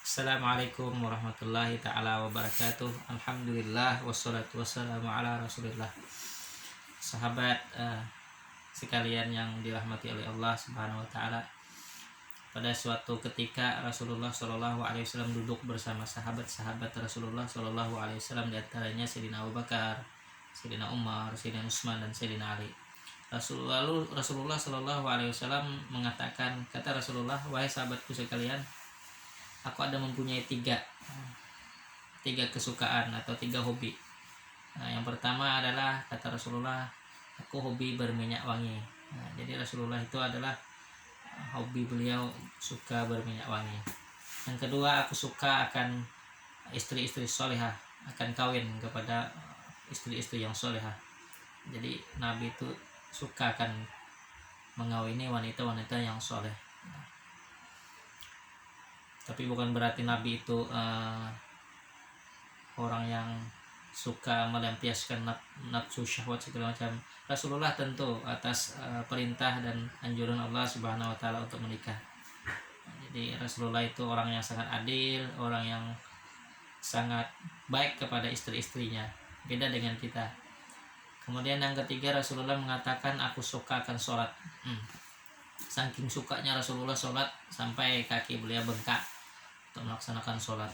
Assalamualaikum warahmatullahi ta'ala wabarakatuh. Alhamdulillah wassalatu wassalamu ala rasulillah. Sahabat sekalian yang dirahmati oleh Allah subhanahu wa ta'ala, pada suatu ketika Rasulullah SAW duduk bersama sahabat-sahabat Rasulullah SAW, di antaranya Sayyidina Abu Bakar, Sayyidina Umar, Sayyidina Utsman, dan Sayyidina Ali. Lalu Rasulullah SAW mengatakan, kata Rasulullah, "Wahai sahabatku sekalian, aku ada mempunyai tiga kesukaan atau tiga hobi." Yang pertama adalah, kata Rasulullah, aku hobi berminyak wangi. Jadi Rasulullah itu adalah hobi beliau suka berminyak wangi. Yang kedua, aku suka akan istri-istri solehah, akan kawin kepada istri-istri yang solehah. Jadi Nabi itu suka akan mengawini wanita-wanita yang soleh. Tapi bukan berarti Nabi itu orang yang suka melampiaskan nafsu syahwat segala macam. Rasulullah tentu atas perintah dan anjuran Allah Subhanahu wa taala untuk menikah. Jadi Rasulullah itu orang yang sangat adil, orang yang sangat baik kepada istri-istrinya, beda dengan kita. Kemudian yang ketiga, Rasulullah mengatakan, aku suka akan sholat. Saking sukanya Rasulullah sholat sampai kaki beliau bengkak untuk melaksanakan sholat.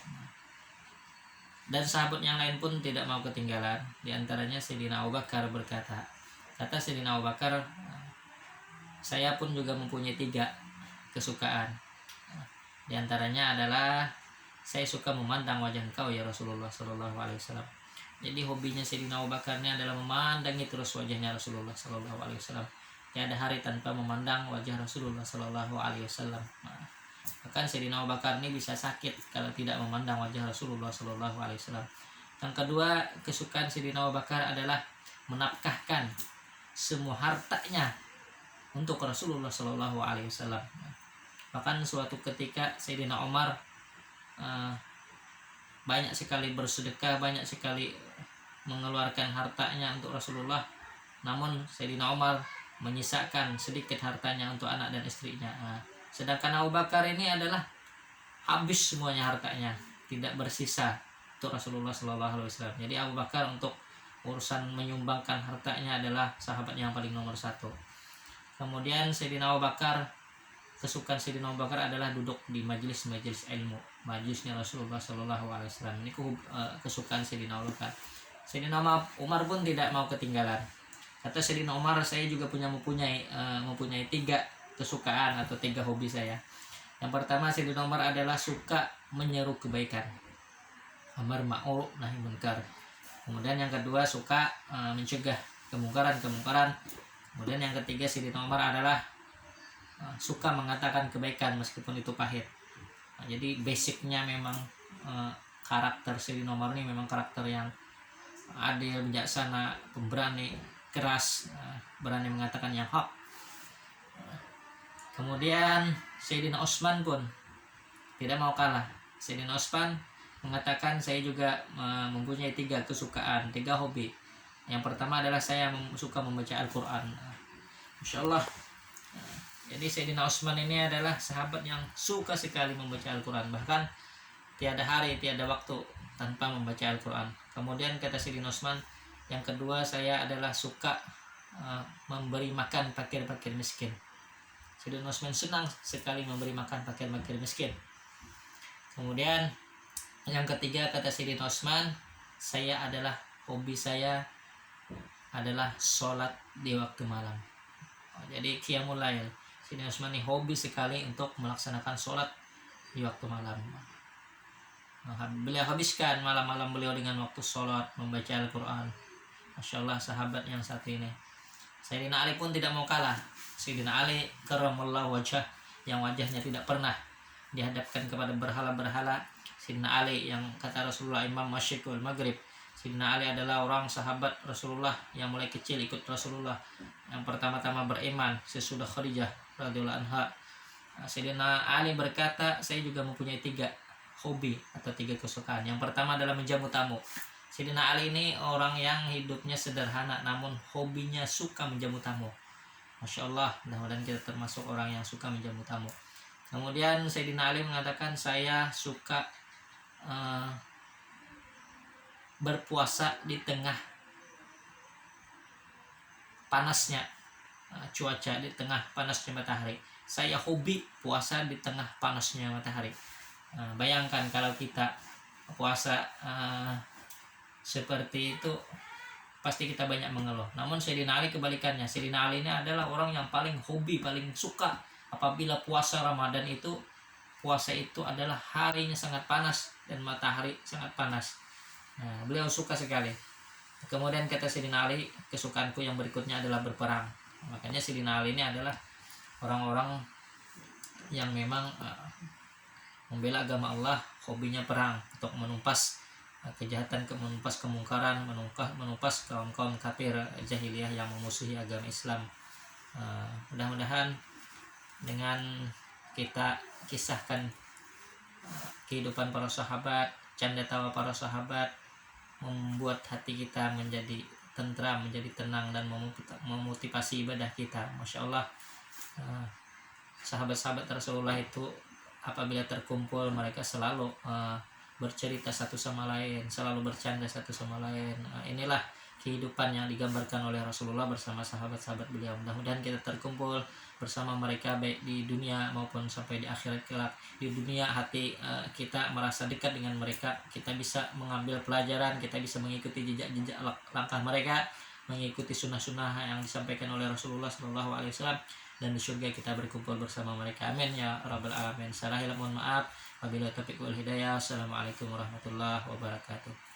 Dan sahabat yang lain pun tidak mau ketinggalan. Di antaranya Sayyidina Abu Bakar berkata, kata Sayyidina Abu Bakar, saya pun juga mempunyai tiga kesukaan. Di antaranya adalah, saya suka memandang wajah engkau ya Rasulullah Sallallahu Alaihi Wasallam. Jadi hobinya Sayyidina Abu Bakar ini adalah memandangi terus wajahnya Rasulullah Sallallahu Alaihi Wasallam. Tiada hari tanpa memandang wajah Rasulullah Sallallahu Alaihi Wasallam. Bahkan Sayyidina Abu Bakar ini bisa sakit kalau tidak memandang wajah Rasulullah Sallallahu Alaihi Wasallam. Yang kedua, kesukaan Sayyidina Abu Bakar adalah menafkahkan semua hartanya untuk Rasulullah Sallallahu Alaihi Wasallam. Bahkan suatu ketika Sayyidina Umar banyak sekali bersedekah, banyak sekali mengeluarkan hartanya untuk Rasulullah. Namun Sayyidina Umar menyisakan sedikit hartanya untuk anak dan istrinya. Sedangkan Abu Bakar ini adalah habis semuanya hartanya, tidak bersisa untuk Rasulullah Sallallahu Alaihi Wasallam. Jadi Abu Bakar untuk urusan menyumbangkan hartanya adalah sahabat yang paling nomor satu. Kemudian Sayyidina Abu Bakar, kesukaan Sayyidina Abu Bakar adalah duduk di majelis-majelis ilmu, majelisnya Rasulullah Sallallahu Alaihi Wasallam. Ini kesukaan Sayyidina Abu Bakar. Sayyidina Umar pun tidak mau ketinggalan. Kata Sayyidina Umar, saya juga mempunyai tiga kesukaan atau tiga hobi saya. Yang pertama, Sayyidina Umar adalah suka menyeru kebaikan, amar ma'ruf nahi munkar. Kemudian yang kedua, suka mencegah kemungkaran. Kemudian yang ketiga, Sayyidina Umar adalah suka mengatakan kebaikan meskipun itu pahit. Jadi basicnya memang karakter Sayyidina Umar ini memang karakter yang adil, bijaksana, pemberani, keras, berani mengatakan yang hak. Kemudian Sayyidina Utsman pun tidak mau kalah. Sayyidina Utsman mengatakan, saya juga mempunyai tiga kesukaan, tiga hobi. Yang pertama adalah saya suka membaca Al-Quran. Masya Allah. Jadi Sayyidina Utsman ini adalah sahabat yang suka sekali membaca Al-Quran. Bahkan tiada hari, tiada waktu tanpa membaca Al-Quran. Kemudian kata Sayyidina Utsman, yang kedua, saya adalah suka memberi makan fakir-fakir miskin. Sayyidina Utsman senang sekali memberi makan fakir-fakir miskin. Kemudian yang ketiga, kata Sayyidina Utsman, hobi saya adalah sholat di waktu malam. Jadi qiyamul lail. Sayyidina Utsman ini hobi sekali untuk melaksanakan sholat di waktu malam. Beliau habiskan malam-malam beliau dengan waktu sholat, membaca Al-Quran. Masya Allah, sahabat yang satu ini. Sayyidina Ali pun tidak mau kalah. Sayyidina Ali karramallahu wajhah, yang wajahnya tidak pernah dihadapkan kepada berhala-berhala. Sayyidina Ali yang kata Rasulullah Imam Masyriq wal Maghrib. Sayyidina Ali adalah orang sahabat Rasulullah yang mulai kecil ikut Rasulullah, yang pertama-tama beriman sesudah Khadijah radhiyallahu anha. Sayyidina Ali berkata, saya juga mempunyai tiga hobi atau tiga kesukaan. Yang pertama adalah menjamu tamu. Sayyidina Ali ini orang yang hidupnya sederhana namun hobinya suka menjamu tamu. Masya Allah, mudah-mudahan kita termasuk orang yang suka menjamu tamu. Kemudian Sayyidina Ali mengatakan, saya suka berpuasa di tengah panasnya cuaca, di tengah panasnya matahari. Saya hobi puasa di tengah panasnya matahari. Bayangkan kalau kita puasa seperti itu, pasti kita banyak mengeluh. Namun Sayyidina Ali kebalikannya. Sayyidina Ali ini adalah orang yang paling hobi, paling suka apabila puasa Ramadan itu. Puasa itu adalah harinya sangat panas dan matahari sangat panas. Beliau suka sekali. Kemudian kata Sayyidina Ali, kesukaanku yang berikutnya adalah berperang. Makanya Sayyidina Ali ini adalah orang-orang yang memang membela agama Allah, hobinya perang untuk menumpas kejahatan, menumpas kemungkaran, menumpas kaum-kaum kafir jahiliyah yang memusuhi agama Islam. Mudah-mudahan dengan kita kisahkan kehidupan para sahabat, canda tawa para sahabat, membuat hati kita menjadi tentram, menjadi tenang, dan memotivasi ibadah kita. Masya Allah, sahabat-sahabat Rasulullah itu apabila terkumpul mereka selalu bercerita satu sama lain, selalu bercanda satu sama lain. Inilah kehidupan yang digambarkan oleh Rasulullah bersama sahabat-sahabat beliau. Mudah-mudahan kita terkumpul bersama mereka baik di dunia maupun sampai di akhirat kelak. Di dunia hati kita merasa dekat dengan mereka, kita bisa mengambil pelajaran, kita bisa mengikuti jejak-jejak langkah mereka, mengikuti sunnah-sunnah yang disampaikan oleh Rasulullah SAW, dan di surga kita berkumpul bersama mereka. Amin ya rabbal alamin. Salah mohon maaf. Wabillahi taufiq wal hidayah. Assalamualaikum warahmatullahi wabarakatuh.